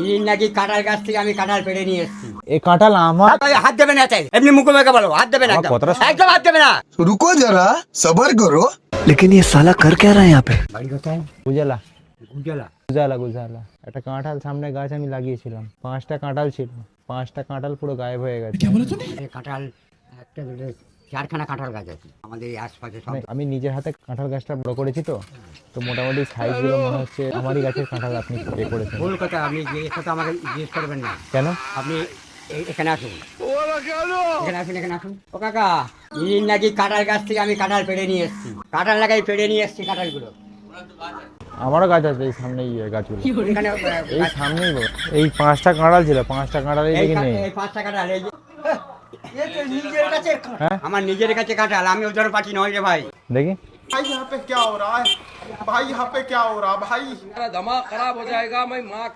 ইনি নাকি কাঁঠাল গাছ থেকে আমি কাঁঠাল পেড়ে নিয়ে এসেছি। এই কাঁঠাল আমার। হাত দেবে না, চাই এমনি মুখে মুখে বলো, হাত দেবে না, আমার কথাটা শোনো। একদম হাত দেবে না। रुको जरा सबर करो। लेकिन ये साला कर क्या रहा है यहाँ पे? বাড়ি কোথায়? বুঝালা গুজলা। গুজালা গুজালা একটা কাঁঠাল সামনে গাছ আমি লাগিয়েছিলাম, 5টা কাঁঠাল ছিল, 5টা কাঁঠাল পুরো গায়েব হয়ে গেছে। এই কাঁঠাল একটা দুটো চারখানা কাঁঠাল গাছ আছে আমাদের এই আশপাশে সব। আমি নিজের হাতে কাঁঠাল গাছটা বড় করেছি, তো তো মোটামুটি সাইজগুলো মনে হচ্ছে আমারই গাছের কাঁঠাল আপনি এ করেছেন। ভুল কথা, আপনি এই কথা আমাকে জিজ্ঞেস করবেন না। কেন? আপনি এখানে আসুন, এখানে আসুন। ও কাকা, ইনি নাকি কাঁঠাল গাছ থেকে আমি কাঁঠাল পেড়ে নিয়ে এসেছি, কাঁঠাল লাগাই পেড়ে নিয়ে এসেছি কাঁঠালগুলো। আমারও গাছ আছে এই সামনেই, গাছগুলো এখানে এই সামনেই। এই 5টা কাঁঠাল ছিল, 5টা কাঁঠাল এই দিকে নেই। এই 5টা কাঁঠাল, এই যে এই তো নিজের কাছে হ্যাঁ? আমার নিজের কাছে কাঁঠাল, আমি ওদের পার্টি নয় রে ভাই। দেখি भाई यहाँ पे क्या हो रहा है? भाई यहाँ पे क्या हो रहा है भाई? मेरा दिमाग खराब हो जाएगा। मैं माँ